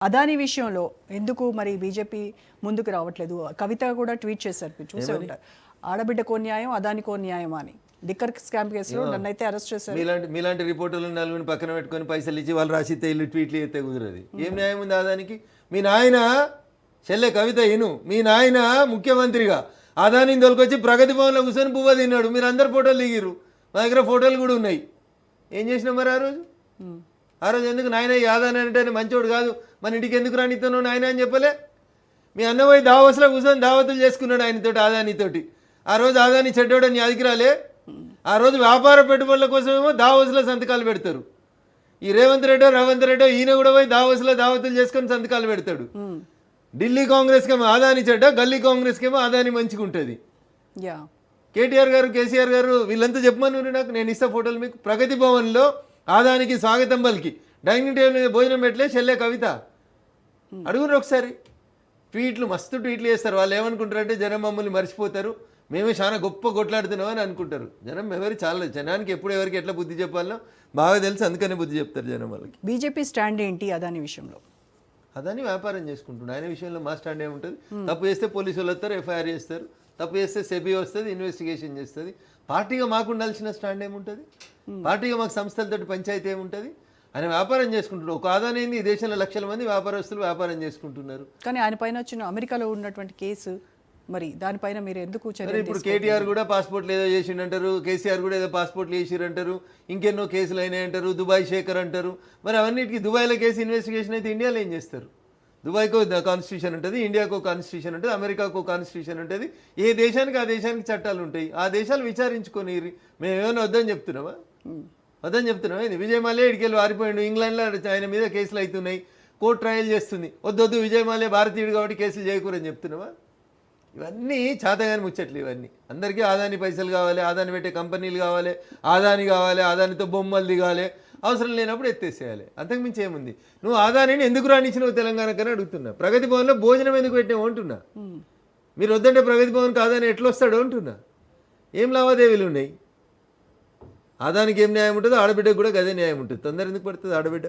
అదాని విషయంలో ఎందుకు మరి బీజేపీ ముందుకు రావట్లేదు? కవిత కూడా ట్వీట్ చేశారు, చూసే ఉంటారు. ఆడబిడ్డకో న్యాయం, అదానికో న్యాయం అని. లిక్కర్ స్కామ్ కేసులో నన్నైతే అరెస్ట్ చేశారు. మీలాంటి రిపోర్టర్లు నలుగురిని పక్కన పెట్టుకొని పైసలు ఇచ్చి వాళ్ళు రాసితే ఇల్లు ట్వీట్లు చేస్తే కుదరదు. ఏం న్యాయం ఉంది అదానికి? మీ నాయన చెల్లె కవిత ఇను, మీ నాయన ముఖ్యమంత్రిగా అదానిని తోలుకొచ్చి ప్రగతి భవన్లో కూర్చొని పువ్వ తిన్నాడు. మీరు అందరు ఫోటోలు దిగిరు, మా దగ్గర ఫోటోలు కూడా ఉన్నాయి. ఏం చేసినాం మరి ఆ రోజు ఎందుకు నాయన ఈ అదాని అంటే మంచోడు కాదు, మన ఇంటికి ఎందుకు రానిస్తున్నావు నాయన అని చెప్పలే? మీ అన్నమయ్య దావస్లో కూర్చొని దావతులు చేసుకున్నాడు ఆయనతోటి, అదానితోటి. ఆ రోజు అదాని చెడ్డోడని అదికి రాలే. ఆ రోజు వ్యాపార పెట్టుబడుల కోసమేమో దావోస్లో సంతకాలు పెడతారు. ఈ రేవంత్ రెడ్డో ఈయన కూడా పోయి దావోస్లో దావతులు చేసుకొని సంతకాలు పెడతాడు. ఢిల్లీ కాంగ్రెస్కి ఏమో అదాని చెడ్డ, గల్లీ కాంగ్రెస్కి ఏమో అదాని మంచిగా ఉంటుంది. కేటీఆర్ గారు, కేసీఆర్ గారు వీళ్ళంతా చెప్పమన్నారు నాకు, నేను ఇస్తా ఫోటోలు మీకు. ప్రగతి భవన్లో ఆదానికి స్వాగతం పలికి డైనింగ్ టేబుల్ మీద భోజనం పెట్టలే చెల్లె కవిత. అడుగురు ఒకసారి. ట్వీట్లు మస్తు ట్వీట్లు చేస్తారు. వాళ్ళు ఏమనుకుంటారంటే జనం మమ్మల్ని మర్చిపోతారు, మేమే చాలా గొప్ప కొట్లాడుతున్నాం అని అనుకుంటారు. జనం చాలా జనానికి ఎప్పుడు ఎవరికి ఎట్లా బుద్ధి చెప్పాలో బాగా తెలుసు, అందుకనే బుద్ధి చెప్తారు జనం వాళ్ళకి. బీజేపీ స్టాండ్ ఏంటి అదాని విషయంలో? అదాని వ్యాపారం చేసుకుంటున్నాడు, ఆయన విషయంలో మా స్టాండ్ ఏముంటుంది? తప్పు చేస్తే పోలీసు వాళ్ళు వస్తారు, ఎఫ్ఐఆర్ చేస్తారు. తప్పు చేస్తే సెబీ వస్తుంది, ఇన్వెస్టిగేషన్ చేస్తుంది. పార్టీగా మాకు ఉండాల్సిన స్టాండ్ ఏముంటుంది? పార్టీగా మాకు సంస్థలతోటి పంచాయతీ ఏముంటుంది? ఆయన వ్యాపారం చేసుకుంటున్నారు. ఒక ఆదాని ఈ దేశంలో లక్షల మంది వ్యాపారస్తులు వ్యాపారం చేసుకుంటున్నారు. కానీ ఆయన పైన వచ్చిన అమెరికాలో ఉన్నటువంటి కేసు, మరి దానిపైన మీరు ఎందుకు చర్యలు? ఇప్పుడు కేటీఆర్ కూడా పాస్పోర్ట్లు ఏదో చేసిండంటారు, కేసీఆర్ కూడా ఏదో పాస్పోర్ట్లు చేసిరంటారు, ఇంకెన్నో కేసులు అయినాయి అంటారు, దుబాయ్ శేఖర్ అంటారు. మరి అవన్నిటికీ దుబాయ్లో కేసు ఇన్వెస్టిగేషన్ అయితే ఇండియాలో ఏం చేస్తారు? దుబాయ్కో కాన్స్టిట్యూషన్ ఉంటుంది, ఇండియాకో కాన్స్టిట్యూషన్ ఉంటుంది, అమెరికాకో కాన్స్టిట్యూషన్ ఉంటుంది. ఏ దేశానికి ఆ దేశానికి చట్టాలు ఉంటాయి. ఆ దేశాలు విచారించుకొని మేము ఏమైనా వద్దని చెప్తున్నామా? ఇది విజయ్ మాల్యా ఇడికెళ్ళి వారిపోయిండు, ఇంగ్లాండ్లో ఆయన మీద కేసులు అవుతున్నాయి, కోర్టు ట్రయల్ చేస్తుంది. వద్దొద్దు విజయ్ మాల్యా భారతీయుడు కాబట్టి కేసులు చేయకూడదని చెప్తున్నామా? ఇవన్నీ చాతగాని ముచ్చట్లు. ఇవన్నీ అందరికీ ఆదాని పైసలు కావాలి, ఆదాని పెట్టే కంపెనీలు కావాలి, ఆదానితో బొమ్మలు దిగాలి, అవసరం లేనప్పుడు ఎత్తేసేయాలి. అంతకుమించి ఏముంది? నువ్వు ఆదానిని ఎందుకు రానిచ్చినావు తెలంగాణకని అడుగుతున్నా. ప్రగతి భవన్లో భోజనం ఎందుకు పెట్టినావు అంటున్నా. మీరు వద్దంటే ప్రగతి భవన్కి ఆదాని ఎట్లా వస్తాడో అంటున్నా. ఏం లావాదేవీలు ఉన్నాయి? ఆదానికి ఏం న్యాయం ఉంటుందో ఆడబిడ్డకు కూడా గదే న్యాయం ఉంటుంది. తొందర ఎందుకు పడుతుంది ఆడబిడ్డ?